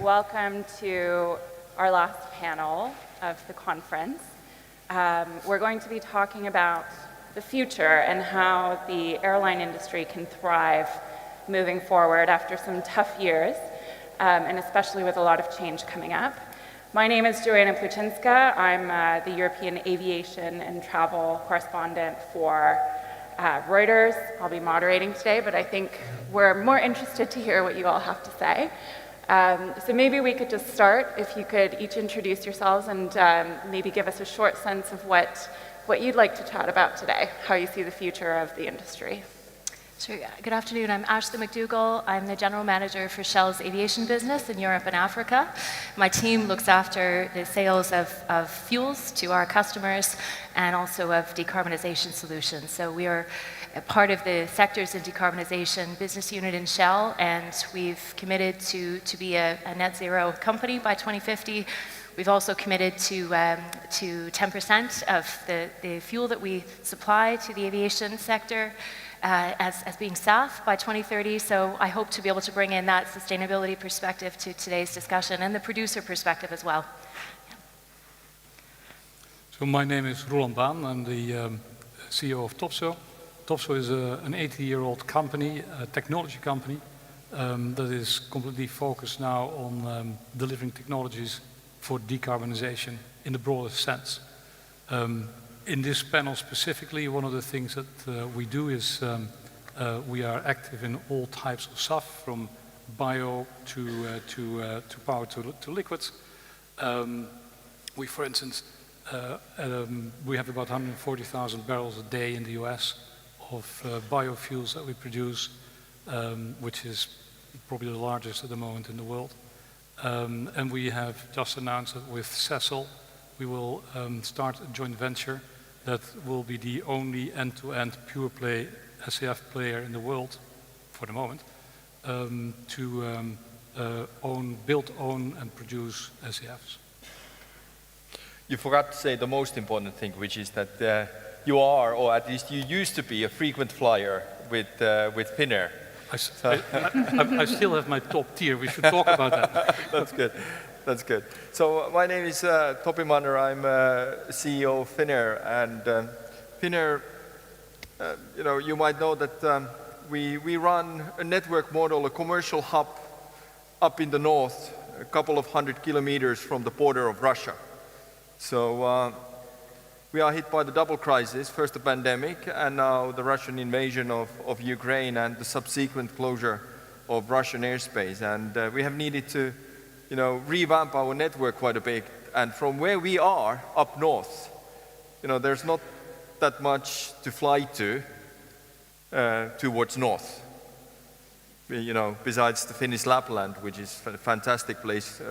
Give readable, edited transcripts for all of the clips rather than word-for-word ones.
Welcome to our last panel of the conference. We're going to be talking about the future and how the airline industry can thrive moving forward after some tough years, and especially with a lot of change coming up. My name is Joanna Pluchinska. I'm the European aviation and travel correspondent for Reuters. I'll be moderating today, but I think we're more interested to hear what you all have to say. So maybe we could just start, if you could each introduce yourselves and maybe give us a short sense of what you'd like to chat about today, how you see the future of the industry. Sure. Good afternoon. I'm Ashley McDougall. I'm the General Manager for Shell's aviation business in Europe and Africa. My team looks after the sales of fuels to our customers and also of decarbonization solutions. So we are a part of the sectors in decarbonization business unit in Shell, and we've committed to be a net zero company by 2050. We've also committed to 10% of the fuel that we supply to the aviation sector as being SAF by 2030, so I hope to be able to bring in that sustainability perspective to today's discussion and the producer perspective as well. So my name is Roland Baan. I'm the CEO of Topso. Topso is an 80-year-old company, a technology company, that is completely focused now on delivering technologies for decarbonization in the broadest sense. In this panel specifically, one of the things that we do is we are active in all types of SAF, from bio to power to liquids. We, for instance, we have about 140,000 barrels a day in the US of biofuels that we produce, which is probably the largest at the moment in the world. And we have just announced that with Cecil, we will start a joint venture that will be the only end-to-end pure-play SAF player in the world, for the moment, to build, own, and produce SAFs. You forgot to say the most important thing, which is that you are, or at least you used to be, a frequent flyer with Finnair. I still have my top tier. We should talk about that. That's good. That's good. So my name is Topi Manner. I'm CEO of Finnair, and Finnair, you might know that we run a network model, a commercial hub up in the north, a couple of 100 kilometers from the border of Russia. So we are hit by the double crisis, first the pandemic, and now the Russian invasion of Ukraine and the subsequent closure of Russian airspace. And we have needed to revamp our network quite a bit. And from where we are up north, there's not that much to fly to towards north. Besides the Finnish Lapland, which is a fantastic place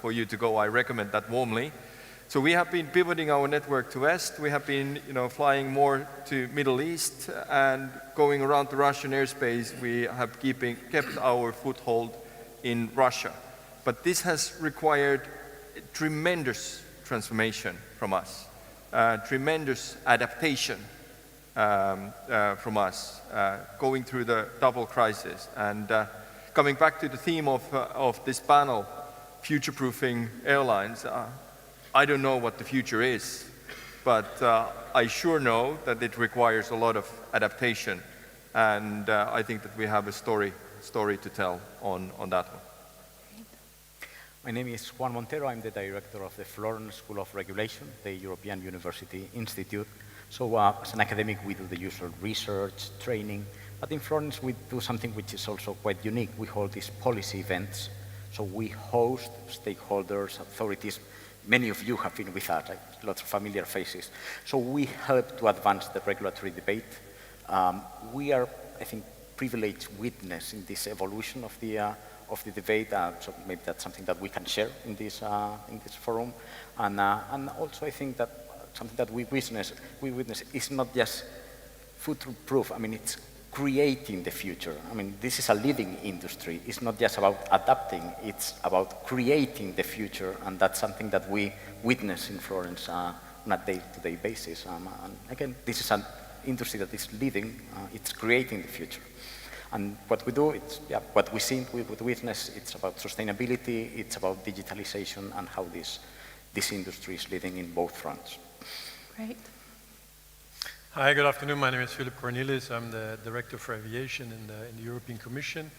for you to go. I recommend that warmly. So we have been pivoting our network to west. We have been, flying more to Middle East, and going around the Russian airspace. We have kept our foothold in Russia. But this has required tremendous transformation from us, tremendous adaptation from us, going through the double crisis. And coming back to the theme of this panel, future-proofing airlines, I don't know what the future is, but I sure know that it requires a lot of adaptation. And I think that we have a story to tell on that one. My name is Juan Montero. I'm the director of the Florence School of Regulation, the European University Institute. So as an academic, we do the usual research, training, but in Florence, we do something which is also quite unique. We hold these policy events. So we host stakeholders, authorities. Many of you have been with us, lots of familiar faces. So we help to advance the regulatory debate. We are, I think, privileged witness in this evolution of the debate, so maybe that's something that we can share in this forum. And also I think that something that we witness is not just future-proof. I mean, it's creating the future. I mean, this is a living industry. It's not just about adapting, it's about creating the future, and that's something that we witness in Florence on a day-to-day basis. And again, this is an industry that is living, it's creating the future. And what we do, what we see, we witness, it's about sustainability, it's about digitalization, and how this industry is leading in both fronts. Great. Hi, good afternoon. My name is Philip Cornelis. I'm the Director for Aviation in the European Commission.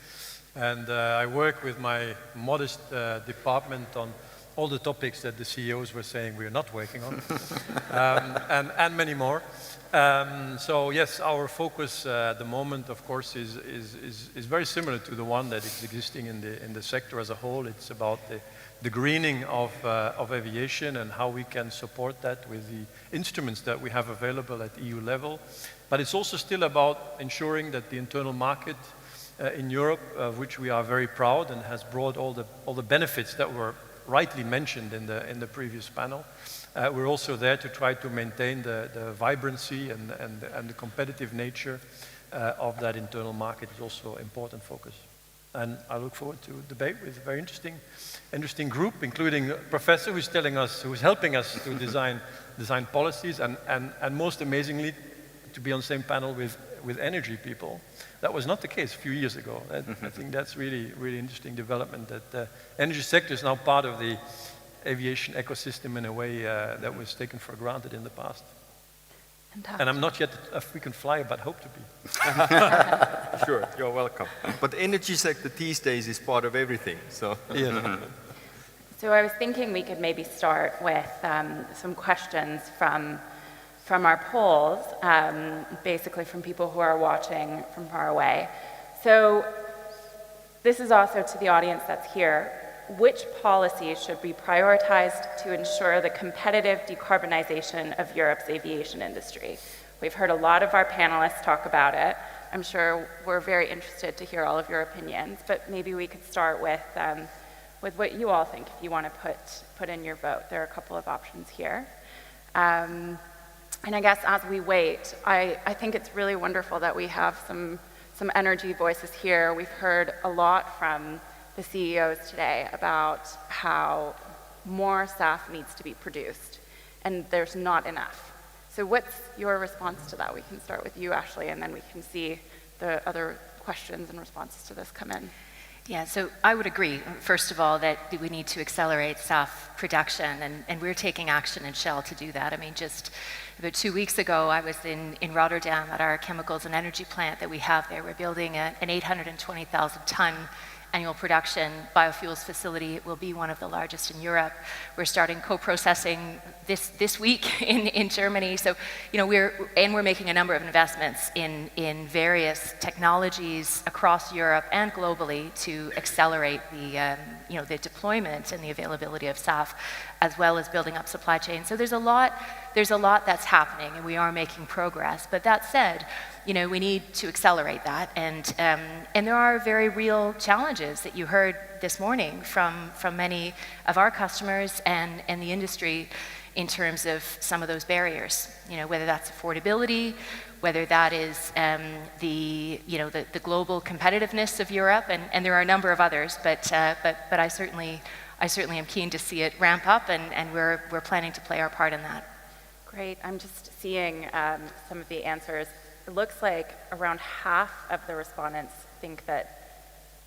And I work with my modest department on all the topics that the CEOs were saying we are not working on, and many more. So yes, our focus at the moment, of course, is very similar to the one that is existing in the sector as a whole. It's about the greening of aviation and how we can support that with the instruments that we have available at EU level. But it's also still about ensuring that the internal market in Europe, of which we are very proud and has brought all the benefits that were rightly mentioned in the previous panel. We're also there to try to maintain the vibrancy and the competitive nature of that internal market is also an important focus. And I look forward to debate with a very interesting group, including a professor who's helping us to design policies, and most amazingly, to be on the same panel with energy people. That was not the case a few years ago. I think that's really interesting development, that the energy sector is now part of the aviation ecosystem in a way that was taken for granted in the past. Fantastic. And I'm not yet a frequent flyer, but hope to be. Sure, you're welcome. But the energy sector these days is part of everything, so. Yeah. So I was thinking we could maybe start with some questions from our polls, basically from people who are watching from far away. So this is also to the audience that's here. Which policies should be prioritized to ensure the competitive decarbonization of Europe's aviation industry? We've heard a lot of our panelists talk about it. I'm sure we're very interested to hear all of your opinions, but maybe we could start with what you all think, if you want to put in your vote. There are a couple of options here. And I guess as we wait, I think it's really wonderful that we have some energy voices here. We've heard a lot from the CEOs today about how more SAF needs to be produced, and there's not enough. So what's your response to that? We can start with you, Ashley, and then we can see the other questions and responses to this come in. Yeah, so I would agree, first of all, that we need to accelerate SAF production, and we're taking action in Shell to do that. I mean, just about 2 weeks ago, I was in Rotterdam at our chemicals and energy plant that we have there. We're building an 820,000 ton annual production biofuels facility. It will be one of the largest in Europe. We're starting co-processing this week in Germany. So, you know, we're making a number of investments in various technologies across Europe and globally to accelerate the deployment and the availability of SAF, as well as building up supply chains. So there's a lot that's happening, and we are making progress. But that said, you know, we need to accelerate that, and there are very real challenges that you heard this morning from many of our customers and the industry in terms of some of those barriers. You know, whether that's affordability, whether that is the global competitiveness of Europe, and there are a number of others. But I certainly am keen to see it ramp up, and we're planning to play our part in that. Great. I'm just seeing some of the answers. It looks like around half of the respondents think that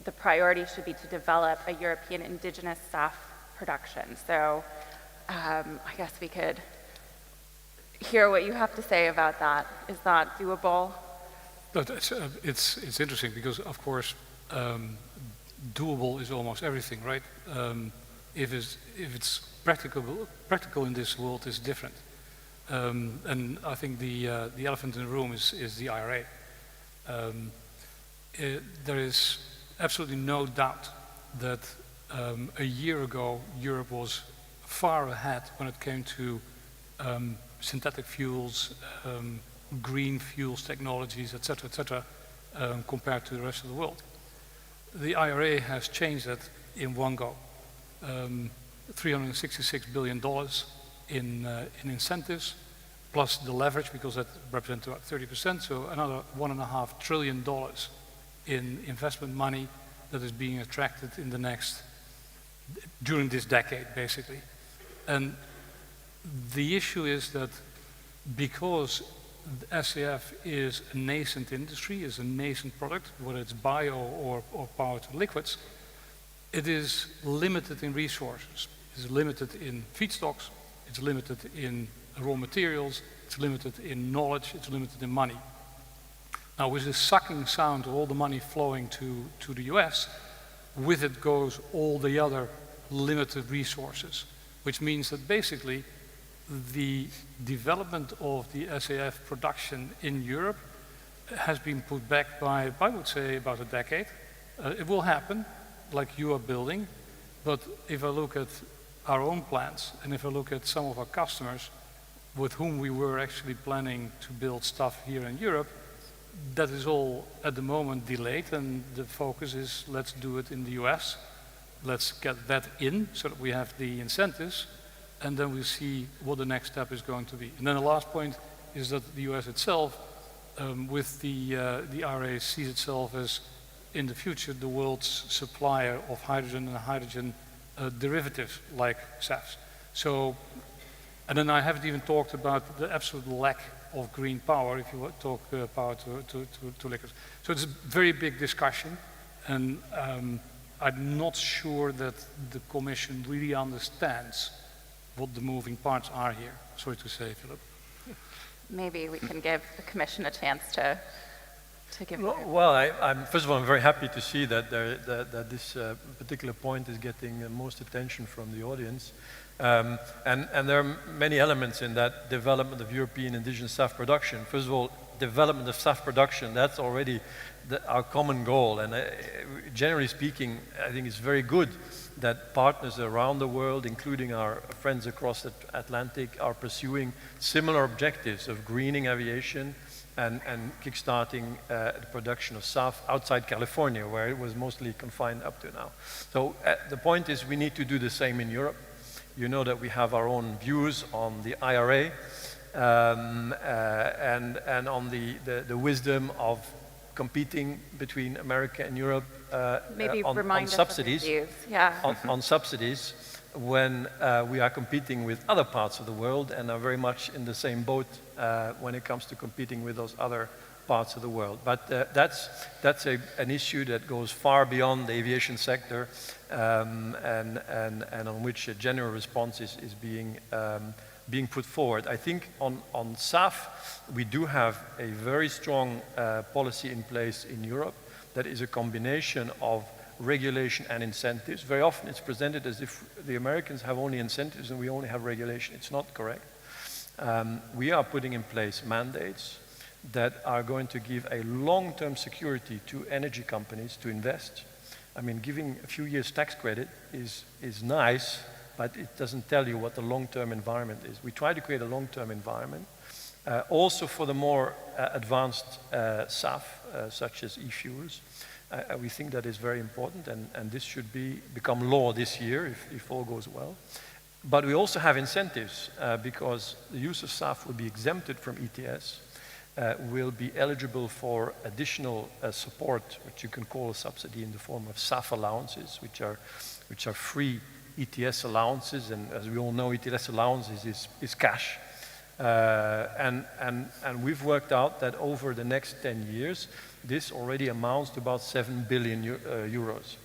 the priority should be to develop a European indigenous SAF production. So I guess we could hear what you have to say about that. Is that doable? But it's interesting because, of course, doable is almost everything, right? If it's practical in this world, is different. And I think the elephant in the room is the IRA. There is absolutely no doubt that a year ago Europe was far ahead when it came to synthetic fuels, green fuels technologies, etc., compared to the rest of the world. The IRA has changed that in one go. $366 billion in incentives, plus the leverage, because that represents about 30%, so another $1.5 trillion in investment money that is being attracted during this decade, basically. And the issue is that because the SAF is a nascent industry, is a nascent product, whether it's bio or power to liquids, it is limited in resources. It's limited in feedstocks, it's limited in raw materials, it's limited in knowledge, it's limited in money. Now with the sucking sound of all the money flowing to the US, with it goes all the other limited resources, which means that basically the development of the SAF production in Europe has been put back by, I would say, about a decade. It will happen, like you are building, but if I look at our own plants, and if I look at some of our customers with whom we were actually planning to build stuff here in Europe, that is all at the moment delayed, and the focus is let's do it in the US. Let's get that in so that we have the incentives, and then we'll see what the next step is going to be. And then the last point is that the US itself, with the RA, sees itself as, in the future, the world's supplier of hydrogen and hydrogen derivatives like SAFs. So, and then I haven't even talked about the absolute lack of green power if you talk power to liquids. So it's a very big discussion, and I'm not sure that the Commission really understands what the moving parts are here. Sorry to say, Philip. Maybe we can give the Commission a chance to give. Well, I'm first of all, I'm very happy to see that that this particular point is getting most attention from the audience. And there are many elements in that development of European indigenous SAF production. First of all, development of SAF production, that's already our common goal. And generally speaking, I think it's very good that partners around the world, including our friends across the Atlantic, are pursuing similar objectives of greening aviation and kickstarting the production of SAF outside California, where it was mostly confined up to now. So the point is we need to do the same in Europe. You know that we have our own views on the IRA and on the wisdom of competing between America and Europe on subsidies. On subsidies when we are competing with other parts of the world and are very much in the same boat when it comes to competing with those other parts of the world. But that's an issue that goes far beyond the aviation sector and on which a general response is being put forward. I think on SAF, we do have a very strong policy in place in Europe that is a combination of regulation and incentives. Very often it's presented as if the Americans have only incentives and we only have regulation. It's not correct. We are putting in place mandates that are going to give a long-term security to energy companies to invest. I mean, giving a few years tax credit is nice, but it doesn't tell you what the long-term environment is. We try to create a long-term environment. Also for the more advanced SAF, such as e-fuels, we think that is very important, and this should become law this year if all goes well. But we also have incentives because the use of SAF will be exempted from ETS, will be eligible for additional support, which you can call a subsidy in the form of SAF allowances, which are free ETS allowances, and as we all know, ETS allowances is cash. And we've worked out that over the next 10 years, this already amounts to about 7 billion euros.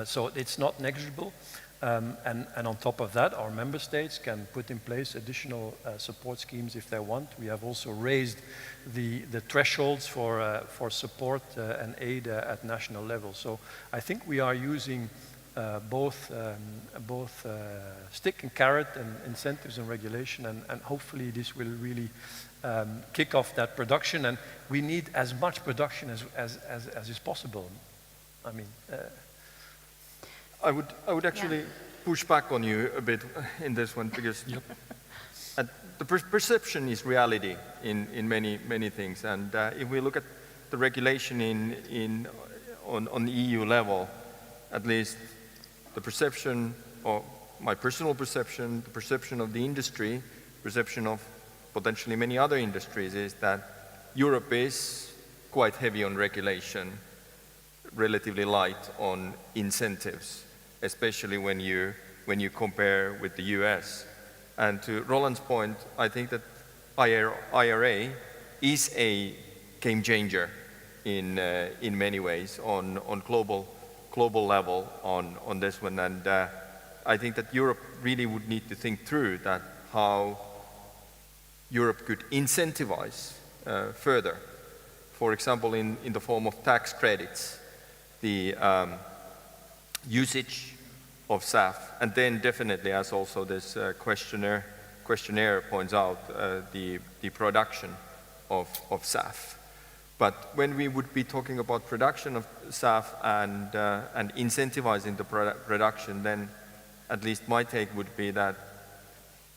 So it's not negligible. And on top of that, our member states can put in place additional support schemes if they want. We have also raised the thresholds for support and aid at national level. So I think we are using both stick and carrot and incentives and regulation, and hopefully this will really kick off that production. And we need as much production as is possible. I mean. I would actually push back on you a bit in this one because the perception is reality in many things. And if we look at the regulation on the EU level, at least the perception, or my personal perception, the perception of the industry, perception of potentially many other industries is that Europe is quite heavy on regulation, relatively light on incentives, especially when you compare with the US. And to Roland's point, I think that IRA is a game changer in many ways on global level on this one. And I think that Europe really would need to think through that how Europe could incentivize further. For example, in the form of tax credits, the usage of SAF, and then definitely, as also this questionnaire points out, the production of SAF. But when we would be talking about production of SAF and incentivizing the production, then at least my take would be that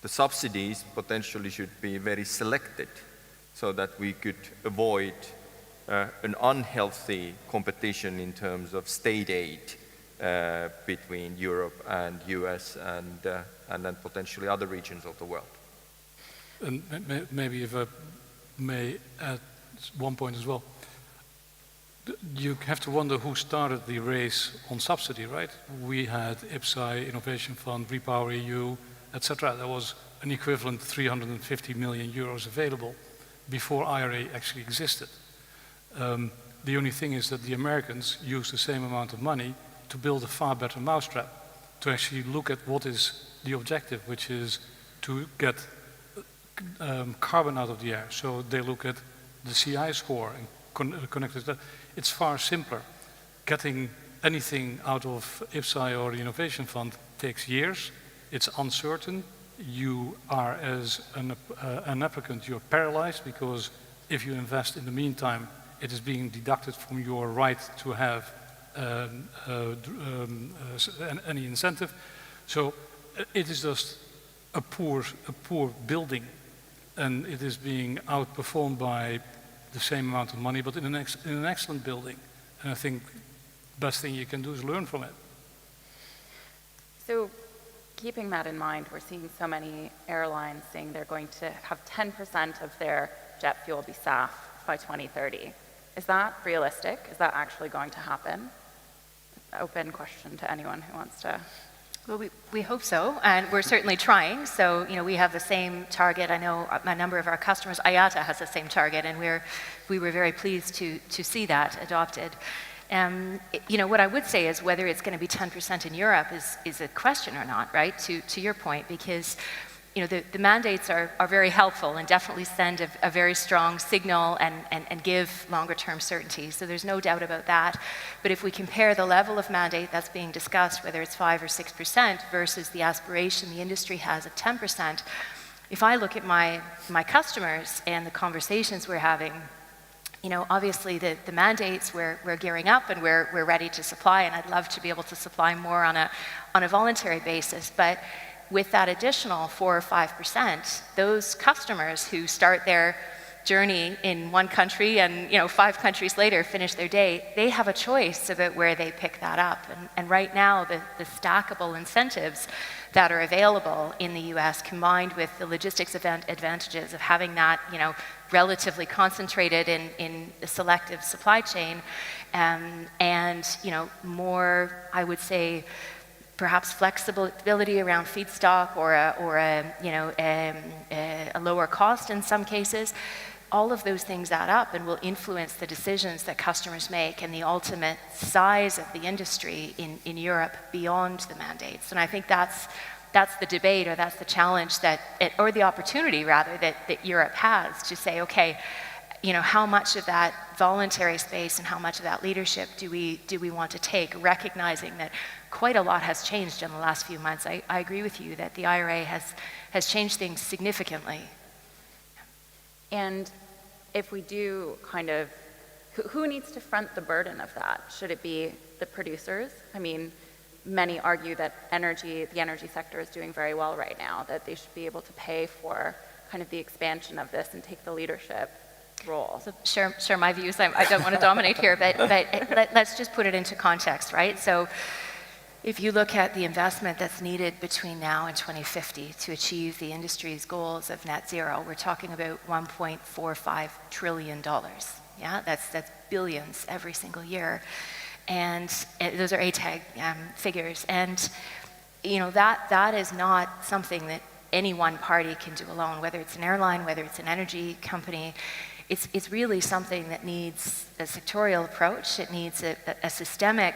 the subsidies potentially should be very selected so that we could avoid an unhealthy competition in terms of state aid between Europe and US and then potentially other regions of the world. And maybe if I may add one point as well. You have to wonder who started the race on subsidy, right? We had IPSAI, Innovation Fund, Repower EU, etc. There was an equivalent 350 million euros available before IRA actually existed. The only thing is that the Americans used the same amount of money to build a far better mousetrap, to actually look at what is the objective, which is to get carbon out of the air. So they look at the CI score and connected that. It's far simpler. Getting anything out of IPSAI or the Innovation Fund takes years. It's uncertain. You are, as an applicant, you're paralyzed because if you invest in the meantime, it is being deducted from your right to have any incentive. So it is just a poor building, and it is being outperformed by the same amount of money, but in an excellent building. And I think the best thing you can do is learn from it. So keeping that in mind, we're seeing so many airlines saying they're going to have 10% of their jet fuel be SAF by 2030. Is that realistic? Is that actually going to happen? Open question to anyone who wants to. Well, we hope so, and we're certainly trying. So, we have the same target. I know a number of our customers, IATA has the same target, and we were very pleased to see that adopted. What I would say is whether it's going to be 10% in Europe is a question or not, right? To your point, because the mandates are very helpful and definitely send a very strong signal and give longer term certainty. So there's no doubt about that. But if we compare the level of mandate that's being discussed, whether it's 5 or 6% versus the aspiration the industry has of 10%, if I look at my customers and the conversations we're having, obviously the mandates, we're gearing up and we're ready to supply, and I'd love to be able to supply more on a voluntary basis. But with that additional 4 or 5%, those customers who start their journey in one country and 5 countries later finish their day, they have a choice about where they pick that up. And right now, the stackable incentives that are available in the US, combined with the logistics advantages of having that relatively concentrated in the selective supply chain, and more, I would say, perhaps flexibility around feedstock or a lower cost in some cases. All of those things add up and will influence the decisions that customers make and the ultimate size of the industry in Europe beyond the mandates. And I think that's the debate, or that's the challenge or the opportunity rather that Europe has to say, okay, how much of that voluntary space and how much of that leadership do we want to take, recognizing that quite a lot has changed in the last few months. I agree with you that the IRA has changed things significantly. And if we do who needs to front the burden of that? Should it be the producers? I mean, many argue that the energy sector is doing very well right now, that they should be able to pay for kind of the expansion of this and take the leadership role. So share my views. I don't want to dominate here, but let's just put it into context, right? So if you look at the investment that's needed between now and 2050 to achieve the industry's goals of net zero, we're talking about $1.45 trillion. Yeah, that's billions every single year. And those are ATAG figures. And that is not something any one party can do alone, whether it's an airline, whether it's an energy company. It's really something that needs a sectorial approach. It needs a systemic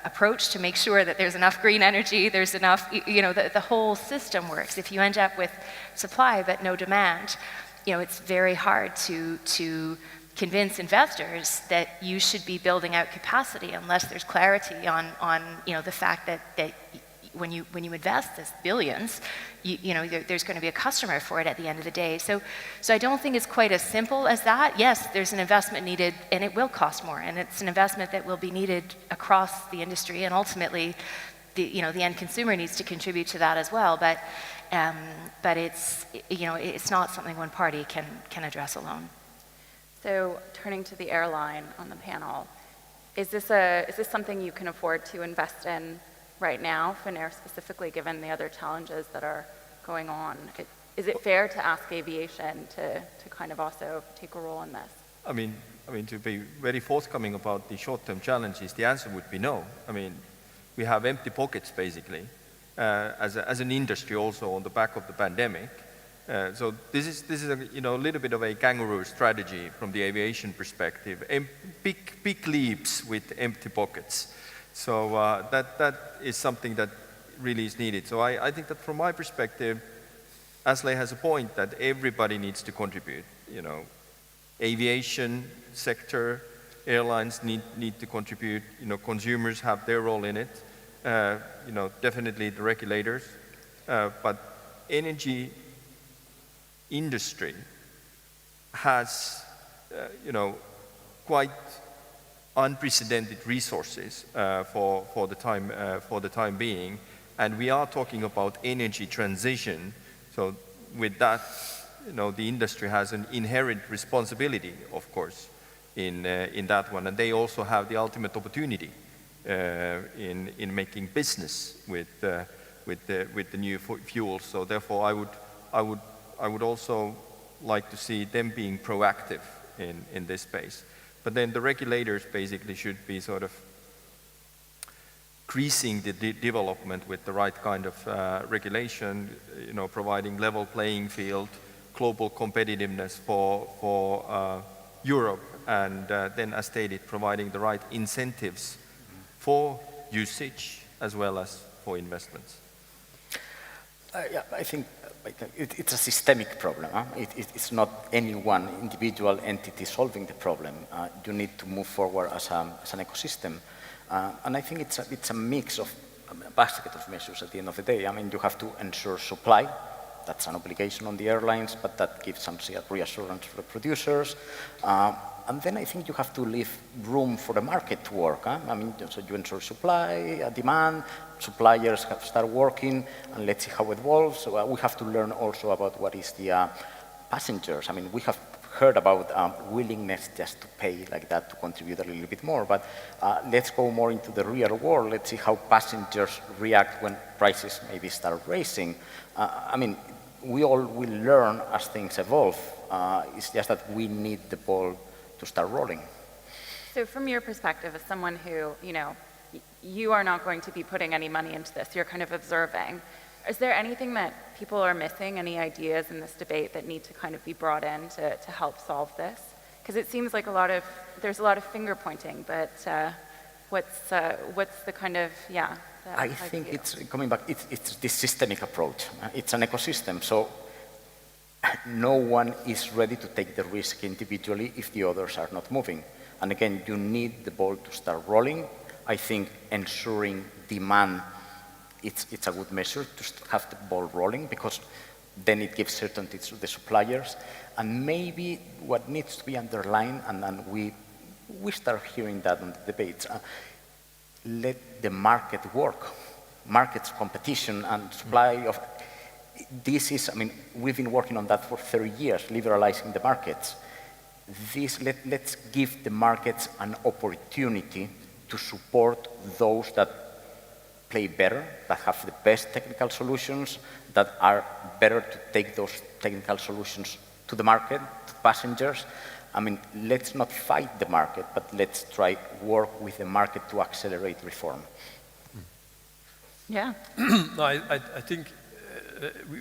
approach to make sure that there's enough green energy, there's enough, the whole system works. If you end up with supply but no demand, it's very hard to convince investors that you should be building out capacity unless there's clarity on the fact that when you invest this billions, there's going to be a customer for it at the end of the day. So I don't think it's quite as simple as that. Yes, there's an investment needed, and it will cost more, and it's an investment that will be needed across the industry, and ultimately, the end consumer needs to contribute to that as well. But it's not something one party can address alone. So turning to the airline on the panel, is this something you can afford to invest in right now, Finnair specifically, given the other challenges that are going on? Is it fair to ask aviation to kind of also take a role in this? I mean, to be very forthcoming about the short-term challenges, the answer would be no. I mean, we have empty pockets, basically, as an industry also on the back of the pandemic. So this is a little bit of a kangaroo strategy from the aviation perspective. Big leaps with empty pockets. So that is something that really is needed. So I think that from my perspective, Ashley has a point that everybody needs to contribute. Aviation sector, airlines need to contribute. Consumers have their role in it. Definitely the regulators. But energy industry has, quite unprecedented resources for the time being, and we are talking about energy transition. So with that, the industry has an inherent responsibility, of course, in that one, and they also have the ultimate opportunity in making business with the new fuels. So therefore, I would also like to see them being proactive in this space. But then the regulators basically should be sort of greasing the development with the right kind of regulation, providing level playing field, global competitiveness for Europe, and then, as stated, providing the right incentives for usage as well as for investments. I think it's a systemic problem. It's not any one individual entity solving the problem. You need to move forward as an ecosystem. And I think it's a mix of a basket of measures at the end of the day. I mean, you have to ensure supply. That's an obligation on the airlines, but that gives some reassurance for the producers. And then I think you have to leave room for the market to work. I mean, so you ensure supply, demand, suppliers have to start working, and let's see how it evolves. So we have to learn also about what is the passengers. I mean, we have heard about willingness just to pay like that to contribute a little bit more, but let's go more into the real world. Let's see how passengers react when prices maybe start raising. I mean, we all will learn as things evolve. It's just that we need the ball to start rolling. So from your perspective, as someone who, you are not going to be putting any money into this, you're kind of observing. Is there anything that people are missing, any ideas in this debate that need to kind of be brought in to help solve this? Because it seems like there's a lot of finger pointing, but what's the kind of, I think it's coming back, it's this systemic approach. It's an ecosystem, so no one is ready to take the risk individually if the others are not moving. And again, you need the ball to start rolling. I think ensuring demand, it's a good measure to have the ball rolling, because then it gives certainty to the suppliers. And maybe what needs to be underlined, and we start hearing that in the debates, let the market work. Markets, competition, and supply of... This is, I mean, we've been working on that for 30 years, liberalizing the markets. Let's give the markets an opportunity to support those that play better, that have the best technical solutions, that are better to take those technical solutions to the market, to passengers. I mean, let's not fight the market, but let's try work with the market to accelerate reform. Yeah. No, I think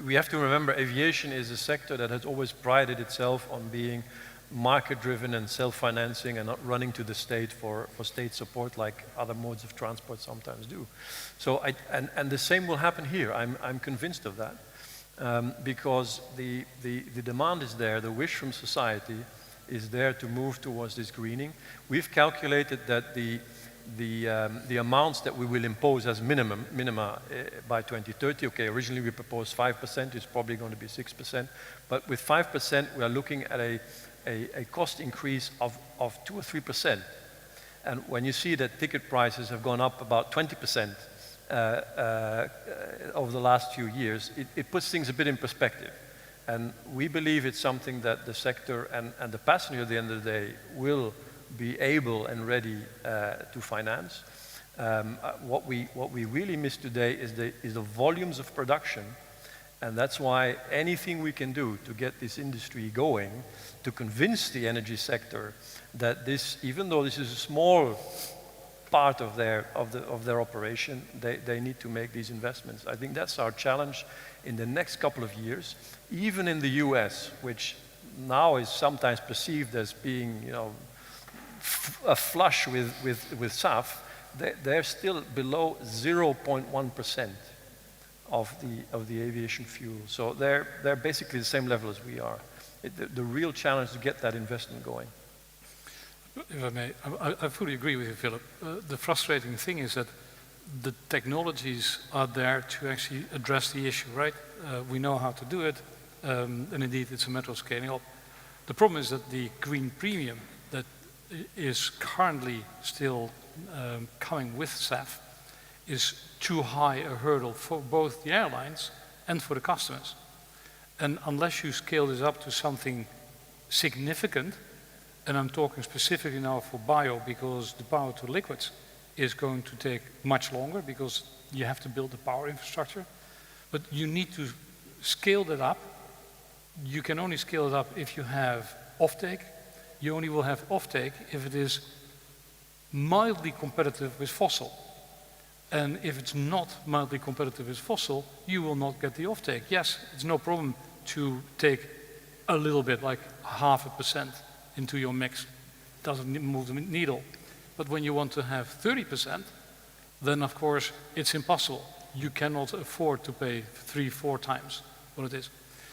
we have to remember aviation is a sector that has always prided itself on being market-driven and self-financing and not running to the state for state support like other modes of transport sometimes do. So, and the same will happen here. I'm convinced of that. Because the demand is there, the wish from society is there to move towards this greening. We've calculated that the amounts that we will impose as minima by 2030, okay, originally we proposed 5%, it's probably going to be 6%, but with 5% we are looking at a cost increase of 2 or 3%. And when you see that ticket prices have gone up about 20%, over the last few years, it puts things a bit in perspective. And we believe it's something that the sector and the passenger at the end of the day will be able and ready to finance. What we really miss today is the volumes of production, and that's why anything we can do to get this industry going, to convince the energy sector that this, even though this is a small part of their operation, they need to make these investments. I think that's our challenge in the next couple of years. Even in the US, which now is sometimes perceived as being, you know, a flush with SAF, they're still below 0.1% of the aviation fuel. So they're basically the same level as we are. The real challenge is to get that investment going. If I may, I fully agree with you, Philip. The frustrating thing is that the technologies are there to actually address the issue, right? We know how to do it, and indeed it's a matter of scaling up. The problem is that the green premium that is currently still coming with SAF is too high a hurdle for both the airlines and for the customers. And unless you scale this up to something significant, and I'm talking specifically now for bio, because the power to liquids is going to take much longer because you have to build the power infrastructure. But you need to scale that up. You can only scale it up if you have offtake. You only will have offtake if it is mildly competitive with fossil. And if it's not mildly competitive with fossil, you will not get the offtake. Yes, it's no problem to take a little bit, like 0.5% into your mix. Doesn't move the needle. But when you want to have 30%, then of course it's impossible. You cannot afford to pay 3-4 times what it is.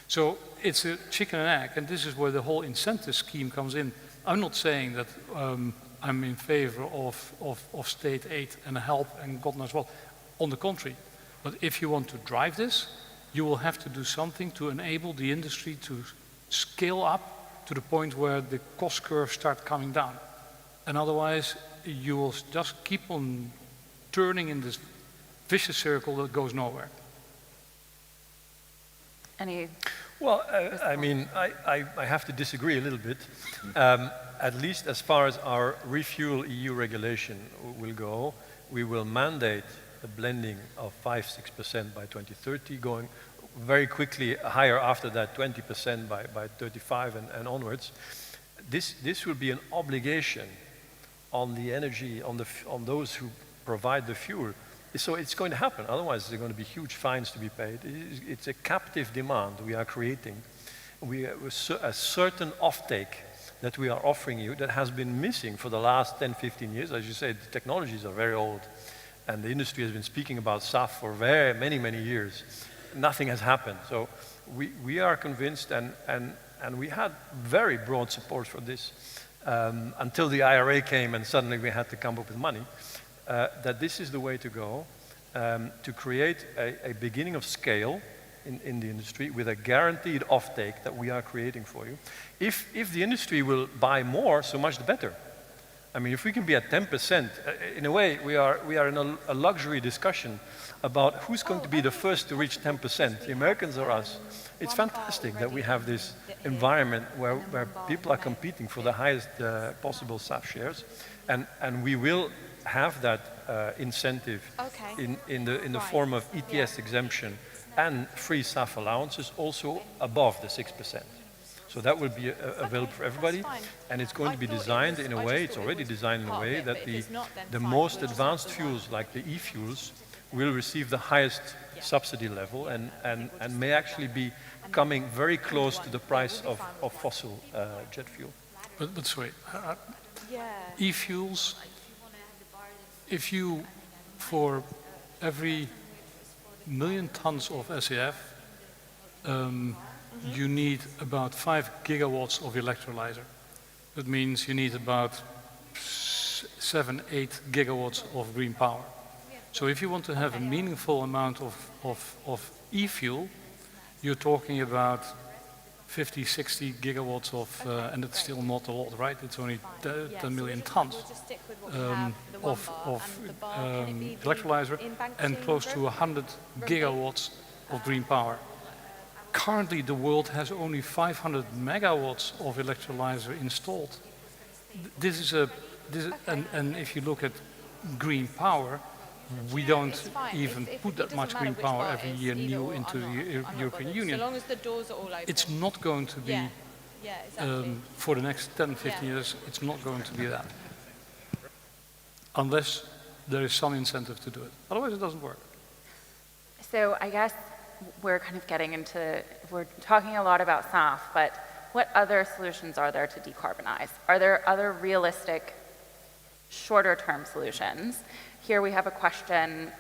So it's a chicken and egg, and this is where the whole incentive scheme comes in. I'm not saying that I'm in favor of state aid and help and God knows what. On the contrary. But if you want to drive this, you will have to do something to enable the industry to scale up to the point where the cost curves start coming down. And otherwise, you will just keep on turning in this vicious circle that goes nowhere. Well, I mean, I have to disagree a little bit. At least as far as our refuel EU regulation will go, we will mandate a blending of 5-6% by 2030, going very quickly higher after that, 20% by 35 and onwards. This will be an obligation on the energy, on those who provide the fuel. So it's going to happen, otherwise there are going to be huge fines to be paid. It's a captive demand we are creating. A certain offtake that we are offering you that has been missing for the last 10-15 years. As you say, the technologies are very old, and the industry has been speaking about SAF for many years. Nothing has happened. So we are convinced, and we had very broad support for this until the IRA came and suddenly we had to come up with money, that this is the way to go, to create a beginning of scale in the industry with a guaranteed offtake that we are creating for you. If the industry will buy more, so much the better. I mean, if we can be at 10%, in a way, we are in a luxury discussion about who's going to be the first to reach 10%, the Americans or us. It's fantastic that we have this environment where people are competing for the highest possible SAF shares, and we will have that incentive in the form of ETS exemption and free SAF allowances also above the 6%. So that will be available for everybody, and it's going to be designed in a way, it's already designed in a way that the most advanced fuels like the e-fuels will receive the highest subsidy level and may actually be coming very close to the price of fossil jet fuel. But sorry, e-fuels, if you, for every million tons of SAF, you need about 5 gigawatts of electrolyzer. That means you need about 7, 8 gigawatts of green power. So if you want to have a meaningful amount of e-fuel, you're talking about 50, 60 gigawatts of, and it's still not a lot, right? It's only 10 million tons of electrolyzer and close to 100 gigawatts of green power. Currently, the world has only 500 megawatts of electrolyzer installed. And if you look at green power, we don't even put that much green power every year new into the European Union. So long as the doors are all open. It's not going to be, for the next 10, 15 years, it's not going to be that. Unless there is some incentive to do it. Otherwise, it doesn't work. So I guess we're kind of getting into, we're talking a lot about SAF, but what other solutions are there to decarbonize? Are there other realistic, shorter-term solutions? Here we have a question,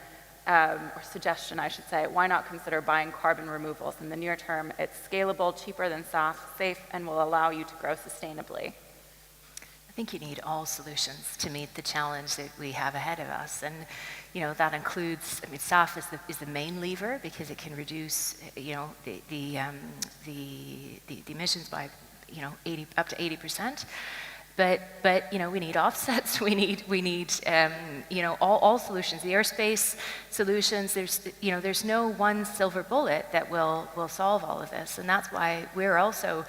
or suggestion, I should say. Why not consider buying carbon removals in the near term? It's scalable, cheaper than SAF, safe, and will allow you to grow sustainably. I think you need all solutions to meet the challenge that we have ahead of us, and that includes. I mean, SAF is the main lever because it can reduce the emissions by up to 80%. But we need offsets. We need all solutions. The airspace solutions. There's no one silver bullet that will solve all of this, and that's why we're also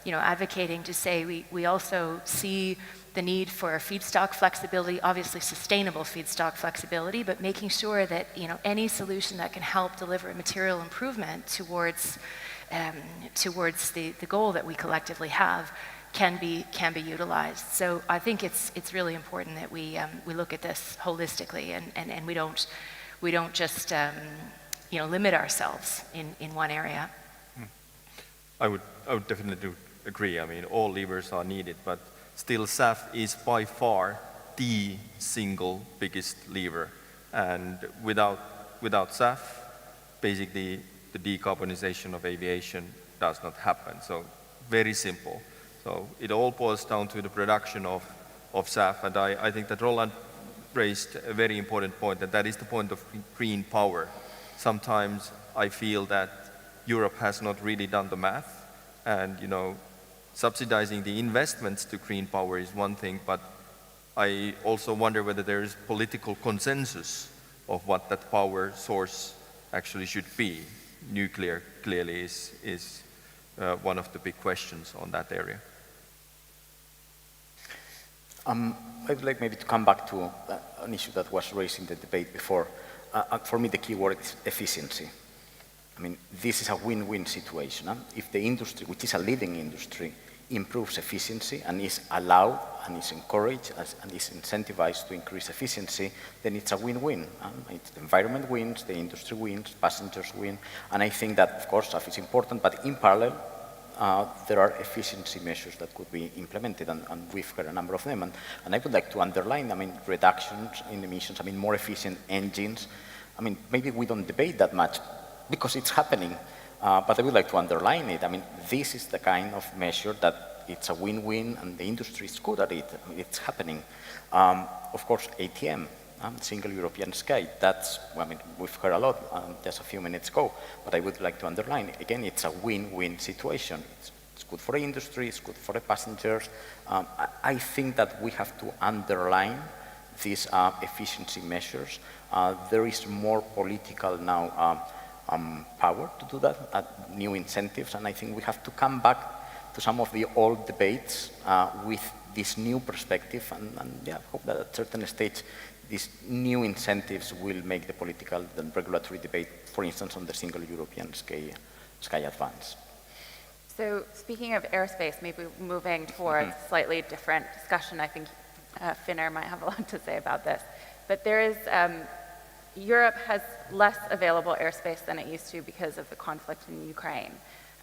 advocating to say we also see the need for feedstock flexibility, obviously sustainable feedstock flexibility, but making sure that any solution that can help deliver a material improvement towards the goal that we collectively have can be utilized. So I think it's really important that we look at this holistically and we don't just limit ourselves in one area. I would definitely agree. I mean, all levers are needed, but still SAF is by far the single biggest lever. And without SAF, basically the decarbonization of aviation does not happen. So very simple. So it all boils down to the production of SAF, and I think that Roland raised a very important point, that is the point of green power. Sometimes I feel that Europe has not really done the math, and subsidizing the investments to green power is one thing, but I also wonder whether there is political consensus of what that power source actually should be. Nuclear clearly is one of the big questions on that area. I'd like maybe to come back to an issue that was raised in the debate before. For me, the key word is efficiency. I mean, this is a win-win situation. If the industry, which is a leading industry, improves efficiency and is allowed and is encouraged and is incentivized to increase efficiency, then it's a win-win. The environment wins, the industry wins, passengers win, and I think that, of course, SAF is important, but in parallel, there are efficiency measures that could be implemented, and we've heard a number of them. And I would like to underline, reductions in emissions, more efficient engines. Maybe we don't debate that much because it's happening, but I would like to underline it. This is the kind of measure that it's a win-win, and the industry is good at it. It's happening. Of course, ATM. Single European sky, that's, we've heard a lot just a few minutes ago, but I would like to underline, again, it's a win-win situation. It's good for the industry, it's good for the passengers. I think that we have to underline these efficiency measures. There is more political now power to do that, new incentives, and I think we have to come back to some of the old debates with this new perspective, and hope that at a certain stage these new incentives will make the political and regulatory debate, for instance, on the single European sky advance. So speaking of airspace, maybe moving towards a slightly different discussion, I think Finnair might have a lot to say about this. But there is Europe has less available airspace than it used to because of the conflict in Ukraine.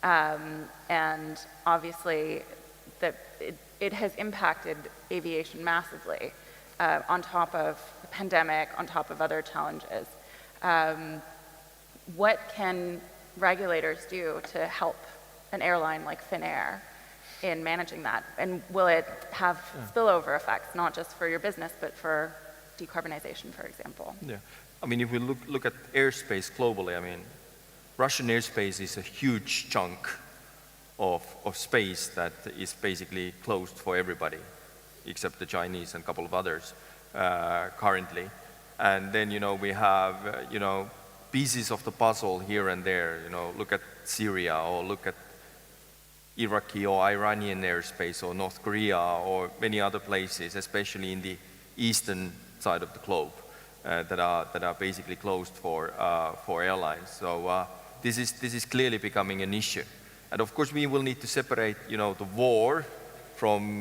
And obviously, it has impacted aviation massively, on top of the pandemic, on top of other challenges. What can regulators do to help an airline like Finnair in managing that? And will it have spillover effects, not just for your business, but for decarbonization, for example? Yeah. I mean, if we look at airspace globally, I mean, Russian airspace is a huge chunk of space that is basically closed for everybody, except the Chinese and a couple of others currently. And then, we have, pieces of the puzzle here and there. Look at Syria, or look at Iraqi or Iranian airspace, or North Korea, or many other places, especially in the eastern side of the globe, that are basically closed for airlines. So this is clearly becoming an issue. And of course, we will need to separate, the war from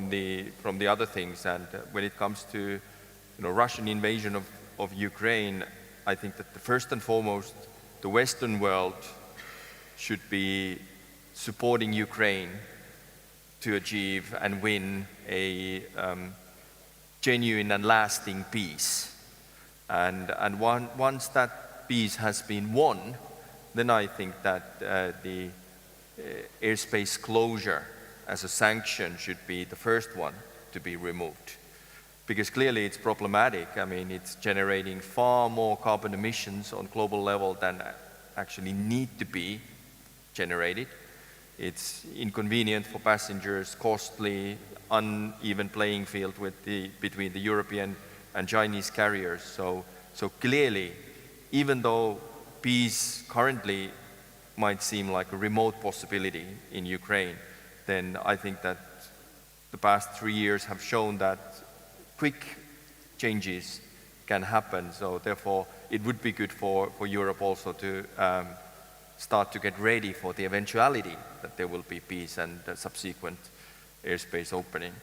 the other things. And when it comes to, Russian invasion of Ukraine, I think that first and foremost, the Western world should be supporting Ukraine to achieve and win a genuine and lasting peace. And once that peace has been won, then I think that the airspace closure as a sanction should be the first one to be removed. Because clearly it's problematic. I mean, it's generating far more carbon emissions on global level than actually need to be generated. It's inconvenient for passengers, costly, uneven playing field between the European and Chinese carriers. So clearly, even though peace currently might seem like a remote possibility in Ukraine, then I think that the past 3 years have shown that quick changes can happen. So therefore, it would be good for Europe also to start to get ready for the eventuality that there will be peace and subsequent airspace opening.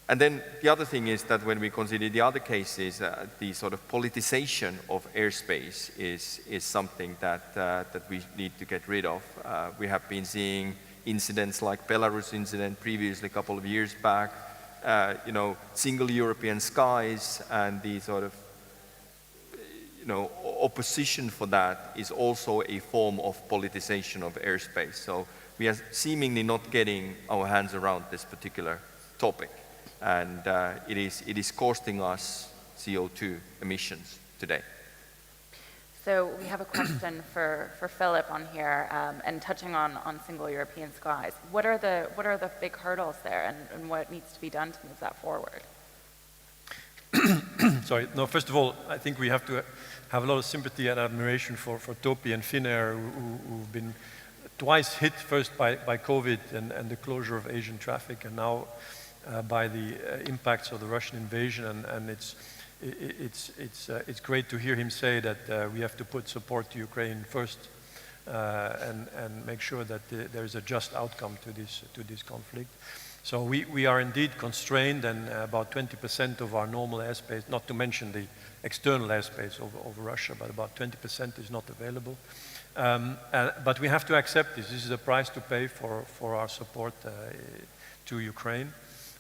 And then the other thing is that when we consider the other cases, the sort of politicization of airspace is something that we need to get rid of. We have been seeing incidents like Belarus incident previously, a couple of years back, single European skies, and the sort of, opposition for that is also a form of politicization of airspace. So we are seemingly not getting our hands around this particular topic. And it is costing us CO2 emissions today. So we have a question for Philip on here, and touching on single European skies. What are the big hurdles there, and what needs to be done to move that forward? Sorry. No, first of all, I think we have to have a lot of sympathy and admiration for Topi and Finnair, who've been twice hit, first by COVID and the closure of Asian traffic, and now by the impacts of the Russian invasion. And it's great to hear him say that we have to put support to Ukraine first, and make sure that there is a just outcome to this conflict. So we are indeed constrained, and about 20% of our normal airspace, not to mention the external airspace over Russia, but about 20% is not available. But we have to accept this. This is a price to pay for our support to Ukraine.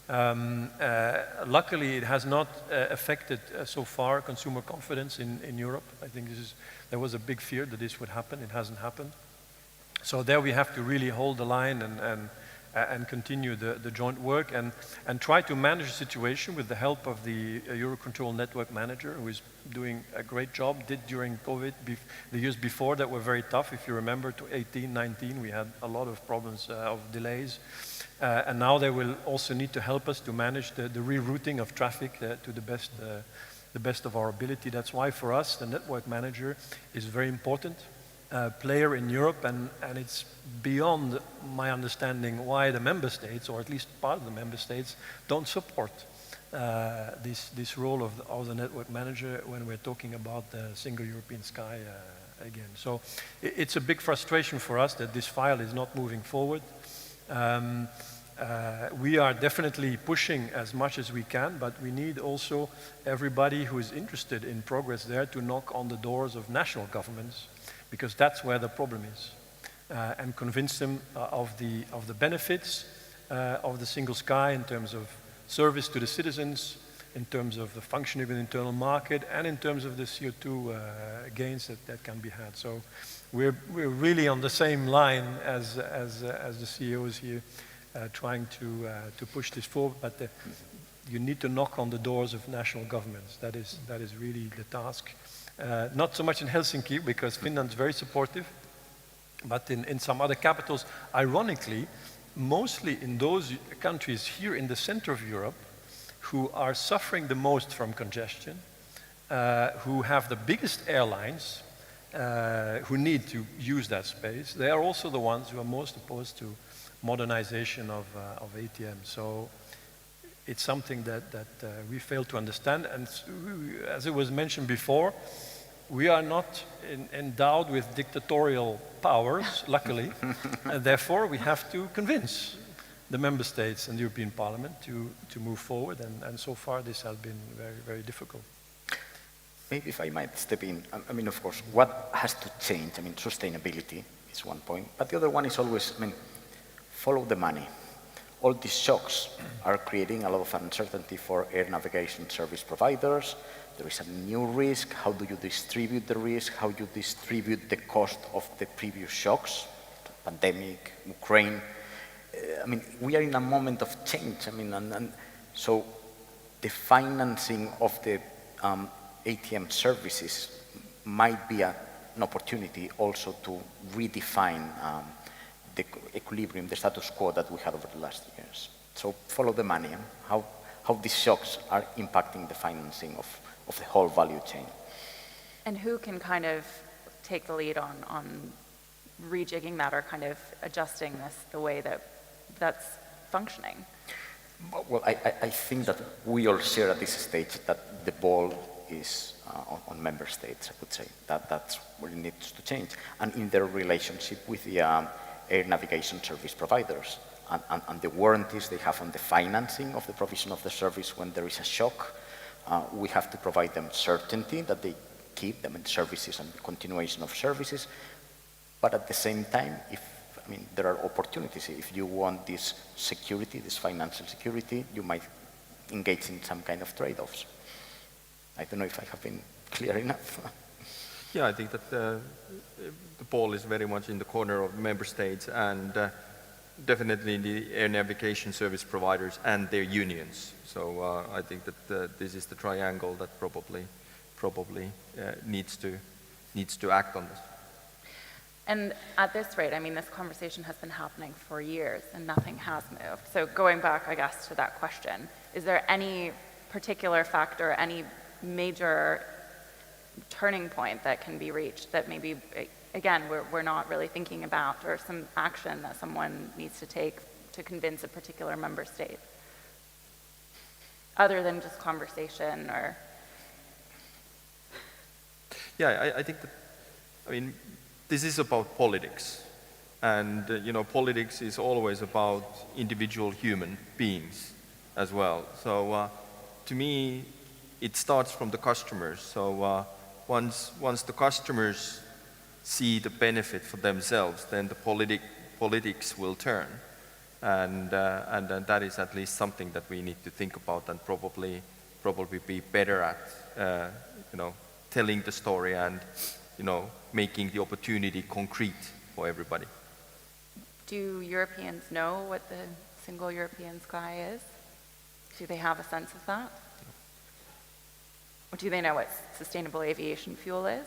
Luckily, it has not affected so far consumer confidence in Europe. I think there was a big fear that this would happen. It hasn't happened. So there we have to really hold the line and continue the joint work and try to manage the situation with the help of the Eurocontrol network manager, who is doing a great job, did during COVID. The years before that were very tough. If you remember, to 18, 19, we had a lot of problems of delays. And now they will also need to help us to manage the rerouting of traffic to the best of our ability. That's why for us, the network manager is a very important player in Europe, and it's beyond my understanding why the member states, or at least part of the member states, don't support this role of the network manager when we're talking about the single European sky again. So it's a big frustration for us that this file is not moving forward. We are definitely pushing as much as we can, but we need also everybody who is interested in progress there to knock on the doors of national governments, because that's where the problem is, and convince them of the benefits of the single sky in terms of service to the citizens, in terms of the functioning of the internal market, and in terms of the CO2 gains that can be had. So we're really on the same line as the CEOs here, trying to push this forward. But you need to knock on the doors of national governments. That is really the task. Not so much in Helsinki, because Finland's very supportive, but in some other capitals, ironically, mostly in those countries here in the center of Europe, who are suffering the most from congestion, who have the biggest airlines, who need to use that space. They are also the ones who are most opposed to modernization of ATM. So it's something that we fail to understand. And as it was mentioned before, we are not endowed with dictatorial powers, luckily, and therefore we have to convince the member states and the European Parliament to move forward, and so far this has been very, very difficult. Maybe if I might step in, I mean, of course, what has to change? I mean, sustainability is one point, but the other one is always, I mean, follow the money. All these shocks are creating a lot of uncertainty for air navigation service providers. There is a new risk. How do you distribute the risk? How do you distribute the cost of the previous shocks? Pandemic, Ukraine. I mean, we are in a moment of change. I mean, and so the financing of the ATM services might be an opportunity also to redefine the equilibrium, the status quo that we had over the last years. So follow the money, how these shocks are impacting the financing of the whole value chain. And who can kind of take the lead on rejigging that, or kind of adjusting this the way that's functioning? Well, I think that we all share at this stage that the ball is on member states, I would say. That's what needs to change. And in their relationship with the air navigation service providers, and the warranties they have on the financing of the provision of the service when there is a shock. We have to provide them certainty that they keep them in services and continuation of services. But at the same time, there are opportunities. If you want this security, this financial security, you might engage in some kind of trade-offs. I don't know if I have been clear enough. Yeah, I think that the ball is very much in the corner of member states, and definitely the air navigation service providers and their unions. So I think that this is the triangle that probably needs to act on this. And at this rate, I mean, this conversation has been happening for years and nothing has moved. So going back, I guess, to that question, is there any particular factor, any major turning point that can be reached that maybe, again, we're not really thinking about, or some action that someone needs to take to convince a particular member state? Other than just conversation or... Yeah, I think that, this is about politics. And, politics is always about individual human beings as well. So to me, it starts from the customers. So once the customers see the benefit for themselves, then the politics will turn. And that is at least something that we need to think about and probably be better at, telling the story and, making the opportunity concrete for everybody. Do Europeans know what the single European sky is? Do they have a sense of that? Or do they know what sustainable aviation fuel is?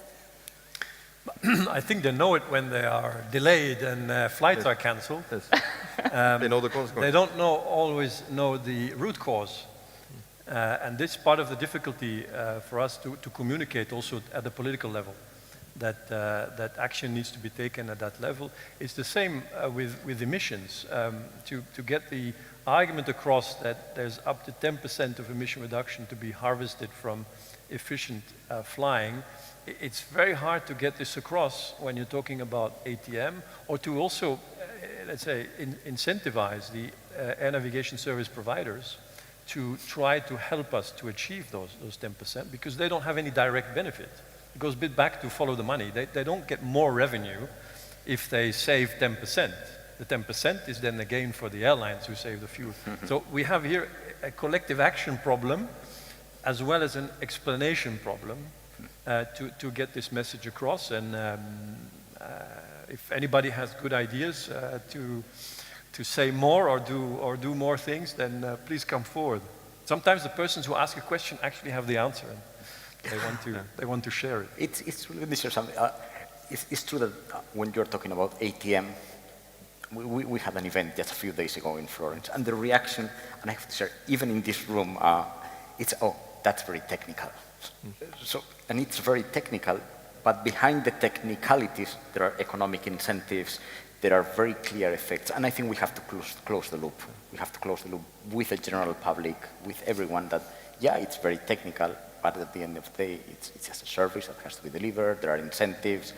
I think they know it when they are delayed and flights are cancelled. Yes. They know the consequences. They don't always know the root cause. And this is part of the difficulty for us to communicate also at the political level, that action needs to be taken at that level. It's the same with emissions. To get the argument across that there's up to 10% of emission reduction to be harvested from efficient flying, it's very hard to get this across when you're talking about ATM, or to also let's say, incentivize the air navigation service providers to try to help us to achieve those 10%, because they don't have any direct benefit. It goes a bit back to follow the money. They don't get more revenue if they save 10%. The 10% is then the gain for the airlines who save the fuel. So we have here a collective action problem as well as an explanation problem to get this message across. And if anybody has good ideas to say more or do more things, then please come forward. Sometimes the persons who ask a question actually have the answer. And they want to share it. It's really interesting. Something. It's true that when you're talking about ATM, we had an event just a few days ago in Florence, and the reaction, and I have to share, even in this room, it's, oh, that's very technical. So, and it's very technical, but behind the technicalities, there are economic incentives, there are very clear effects, and I think we have to close the loop. We have to close the loop with the general public, with everyone that, yeah, it's very technical, but at the end of the day, it's just a service that has to be delivered, there are incentives,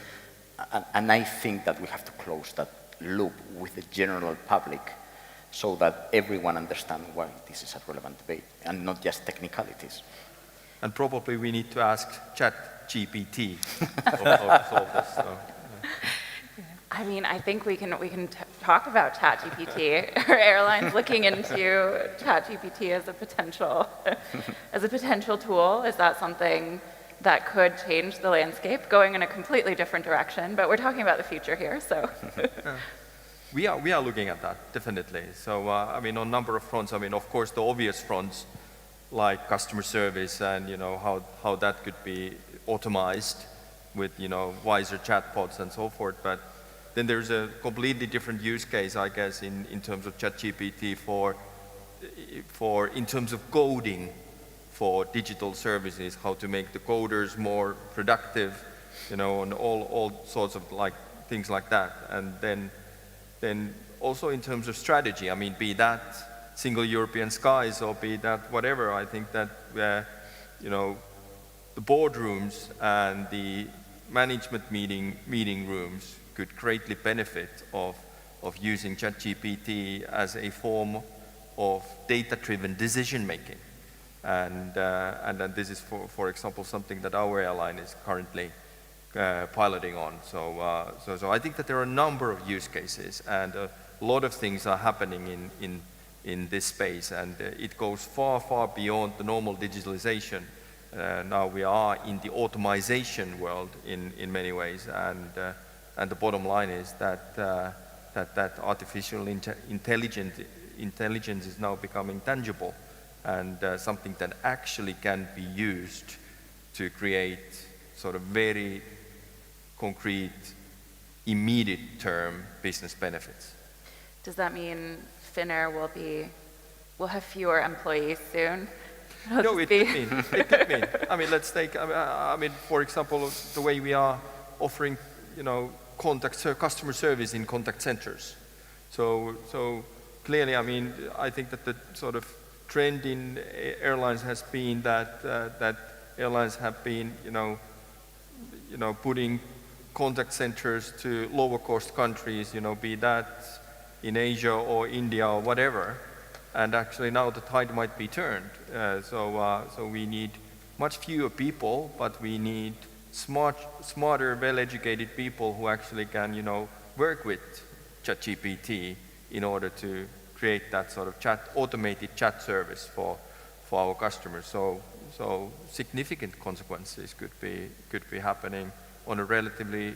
and I think that we have to close that loop with the general public so that everyone understands why this is a relevant debate, and not just technicalities. And probably we need to ask ChatGPT to solve this. So. I mean, I think we can talk about ChatGPT. Are airlines looking into ChatGPT as a potential tool? Is that something that could change the landscape, going in a completely different direction? But we're talking about the future here, so. We are looking at that, definitely. So, I mean, on a number of fronts. I mean, of course, the obvious fronts, like customer service and, you know, how that could be automized with, you know, wiser chatbots and so forth. But then there's a completely different use case, I guess, in terms of ChatGPT in terms of coding for digital services, how to make the coders more productive, you know, and all sorts of like things like that. And then also in terms of strategy, I mean, be that single European skies or be that whatever, I think that, you know, the boardrooms and the management meeting rooms could greatly benefit of using ChatGPT as a form of data-driven decision-making. And then this is, for example, something that our airline is currently piloting on. So I think that there are a number of use cases, and a lot of things are happening in this space, and it goes far, far beyond the normal digitalization. Now we are in the automation world in many ways, and the bottom line is that artificial intelligence is now becoming tangible, and something that actually can be used to create sort of very concrete, immediate term business benefits. Does that mean Finnair will have fewer employees soon? No, it could mean. I mean, let's take, I mean, for example, the way we are offering, you know, customer service in contact centers. So clearly, I mean, I think that the sort of trend in airlines has been that airlines have been, you know, putting contact centers to lower cost countries, you know, be that in Asia or India or whatever. And actually now the tide might be turned. So we need much fewer people, but we need smarter, well-educated people who actually can, you know, work with ChatGPT in order to create that sort of automated chat service for our customers. So significant consequences could be happening on a relatively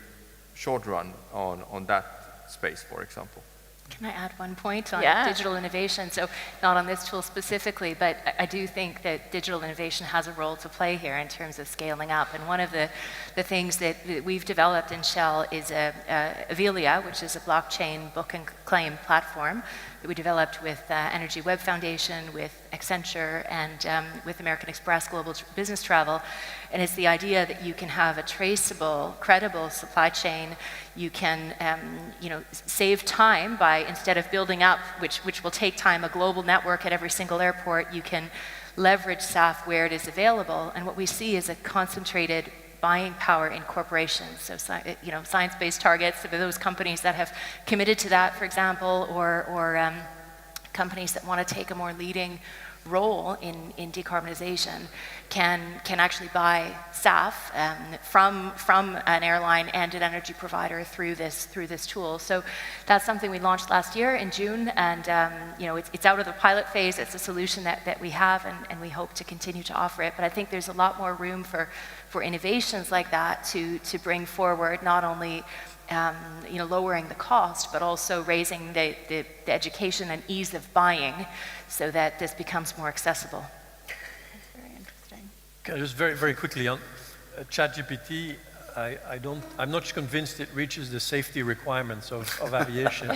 short run on that space, for example. Can I add one point on Yeah. digital innovation? So not on this tool specifically, but I do think that digital innovation has a role to play here in terms of scaling up. And one of the things that we've developed in Shell is Avelia, which is a blockchain book and claim platform that we developed with Energy Web Foundation, with Accenture, and with American Express Global Business Travel. And it's the idea that you can have a traceable, credible supply chain. You can, you know, save time by, instead of building up, which will take time, a global network at every single airport, you can leverage SAF where it is available. And what we see is a concentrated buying power in corporations. So, science-based targets for those companies that have committed to that, for example, or companies that want to take a more leading role in decarbonization can actually buy SAF from an airline and an energy provider through this tool. So that's something we launched last year in June, and it's out of the pilot phase. It's a solution that we have, and we hope to continue to offer it. But I think there's a lot more room for innovations like that to bring forward, not only lowering the cost, but also raising the education and ease of buying so that this becomes more accessible. That's very interesting. Okay, just very, very quickly on ChatGPT, I'm not convinced it reaches the safety requirements of aviation.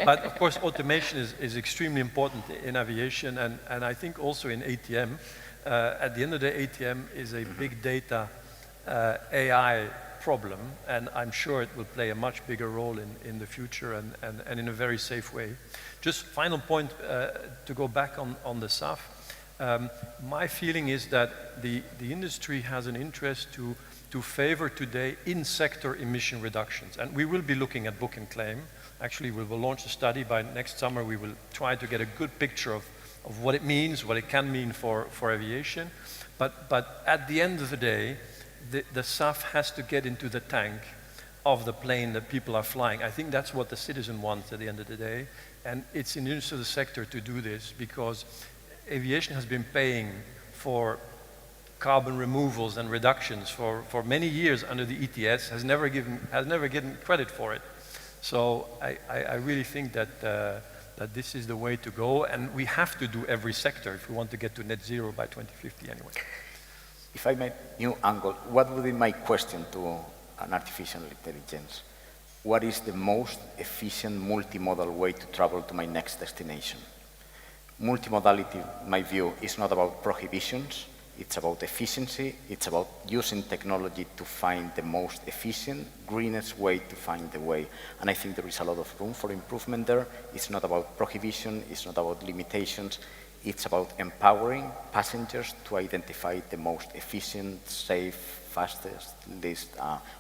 But of course, automation is extremely important in aviation, and I think also in ATM. At the end of the day, ATM is a big data AI problem, and I'm sure it will play a much bigger role in the future and in a very safe way. Just final point to go back on the SAF. My feeling is that the industry has an interest to favor today in-sector emission reductions, and we will be looking at book and claim. Actually, we will launch a study by next summer. We will try to get a good picture of what it means, what it can mean for aviation. But at the end of the day, the SAF has to get into the tank of the plane that people are flying. I think that's what the citizen wants at the end of the day. And it's in the interest of the sector to do this, because aviation has been paying for carbon removals and reductions for many years under the ETS, has never given credit for it. So I really think that this is the way to go, and we have to do every sector if we want to get to net zero by 2050 anyway. If I may, new angle, what would be my question to an artificial intelligence? What is the most efficient multimodal way to travel to my next destination? Multimodality, in my view, is not about prohibitions. It's about efficiency. It's about using technology to find the most efficient, greenest way to find the way. And I think there is a lot of room for improvement there. It's not about prohibition. It's not about limitations. It's about empowering passengers to identify the most efficient, safe, fastest, least,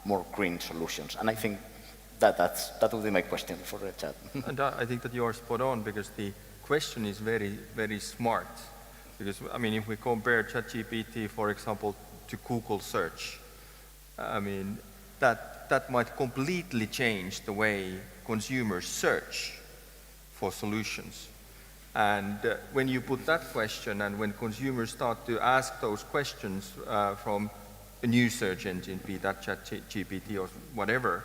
more green solutions. And I think that would be my question for the chat. And I think that you are spot on, because the question is very, very smart. Because, I mean, if we compare ChatGPT, for example, to Google search, I mean, that might completely change the way consumers search for solutions. And when you put that question, and when consumers start to ask those questions from a new search engine, be that ChatGPT or whatever,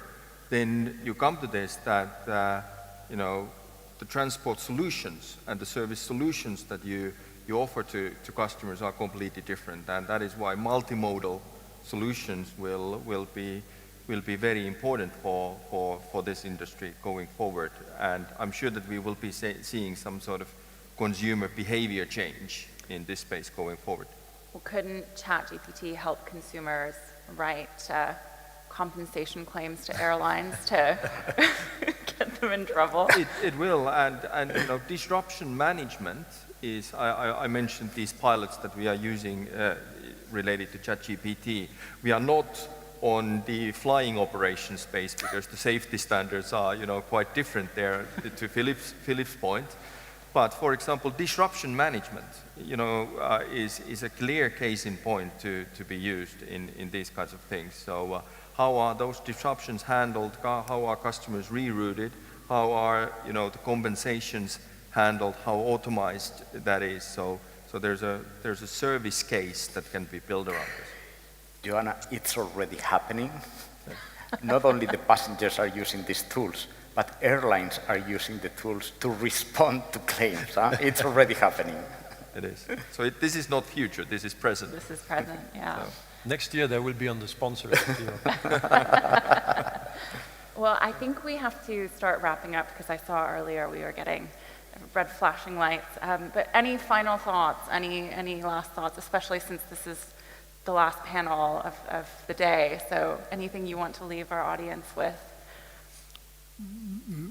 then you come to this that, the transport solutions and the service solutions that you offer to customers are completely different. And that is why multimodal solutions will be very important for this industry going forward. And I'm sure that we will be seeing some sort of consumer behavior change in this space going forward. Well, couldn't ChatGPT help consumers write compensation claims to airlines to get them in trouble? It will, and disruption management is, I mentioned these pilots that we are using related to ChatGPT. We are not on the flying operations space, because the safety standards are quite different there, to Philip's point. But for example, disruption management is a clear case in point to be used in these kinds of things. So how are those disruptions handled? How are customers rerouted? How are the compensations handled? How automized that is? So there's a service case that can be built around this. Joanna, it's already happening. Not only the passengers are using these tools, but airlines are using the tools to respond to claims. It's already happening. It is. So this is not future, this is present. This is present, yeah. So next year there will be on the sponsor deal. Well, I think we have to start wrapping up, because I saw earlier we were getting red flashing lights. But any final thoughts, any last thoughts, especially since this is the last panel of the day. So anything you want to leave our audience with?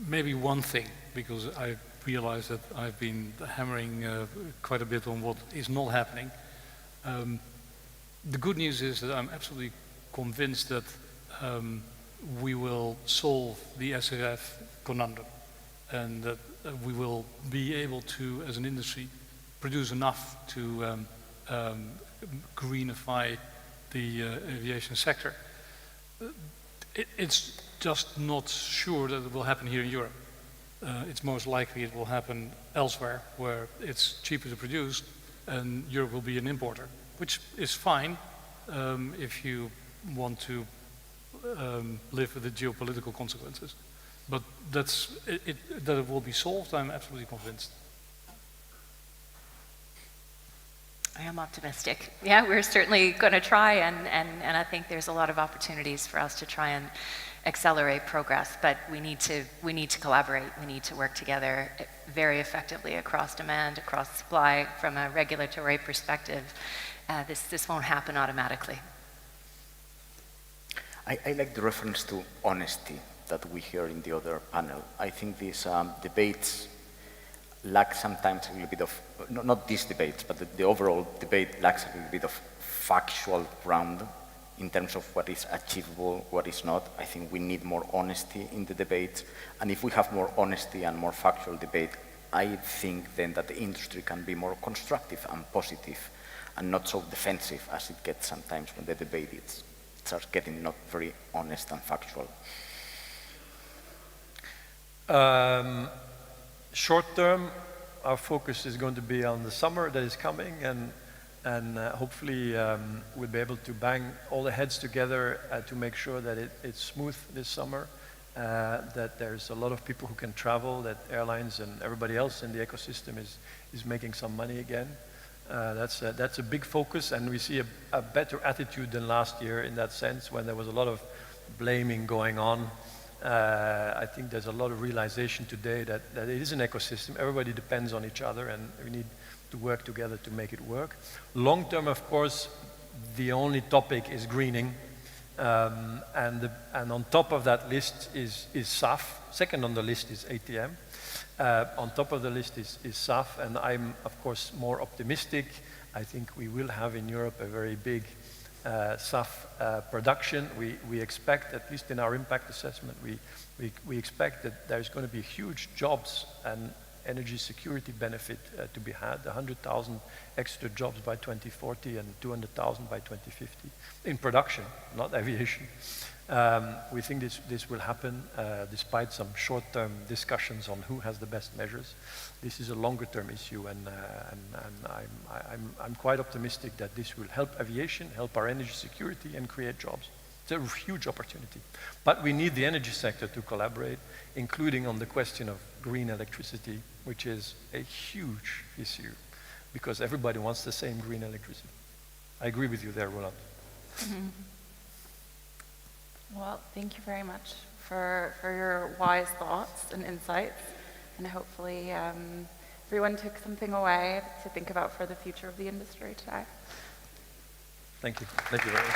Maybe one thing, because I realize that I've been hammering quite a bit on what is not happening. The good news is that I'm absolutely convinced that we will solve the SAF conundrum, and that we will be able to, as an industry, produce enough to greenify the aviation sector. It's just not sure that it will happen here in Europe. It's most likely it will happen elsewhere, where it's cheaper to produce, and Europe will be an importer, which is fine if you want to live with the geopolitical consequences. But that it will be solved, I'm absolutely convinced. I am optimistic. Yeah, we're certainly going to try, and I think there's a lot of opportunities for us to try and accelerate progress, but we need to collaborate. We need to work together very effectively across demand, across supply, from a regulatory perspective. This won't happen automatically. I like the reference to honesty that we hear in the other panel. I think these debates lack sometimes a little bit of, not these debates, but the overall debate lacks a little bit of factual ground in terms of what is achievable, what is not. I think we need more honesty in the debate. And if we have more honesty and more factual debate, I think then that the industry can be more constructive and positive and not so defensive as it gets sometimes when the debate starts getting not very honest and factual. Short term, our focus is going to be on the summer that is coming, and hopefully we'll be able to bang all the heads together to make sure that it's smooth this summer, that there's a lot of people who can travel, that airlines and everybody else in the ecosystem is making some money again. That's a big focus, and we see a better attitude than last year in that sense, when there was a lot of blaming going on. I think there's a lot of realization today that it is an ecosystem. Everybody depends on each other, and we need to work together to make it work. Long term, of course, the only topic is greening, and on top of that list is SAF. Second on the list is ATM. On top of the list is SAF, and I'm of course more optimistic. I think we will have in Europe a very big SAF production. We expect, at least in our impact assessment, we expect that there's going to be huge jobs and energy security benefit to be had, 100,000 extra jobs by 2040 and 200,000 by 2050 in production, not aviation. We think this will happen despite some short-term discussions on who has the best measures. This is a longer-term issue, and I'm quite optimistic that this will help aviation, help our energy security, and create jobs. It's a huge opportunity. But we need the energy sector to collaborate, including on the question of green electricity, which is a huge issue, because everybody wants the same green electricity. I agree with you there, Roland. Mm-hmm. Well, thank you very much for your wise thoughts and insights, and hopefully everyone took something away to think about for the future of the industry today. Thank you. Thank you very much.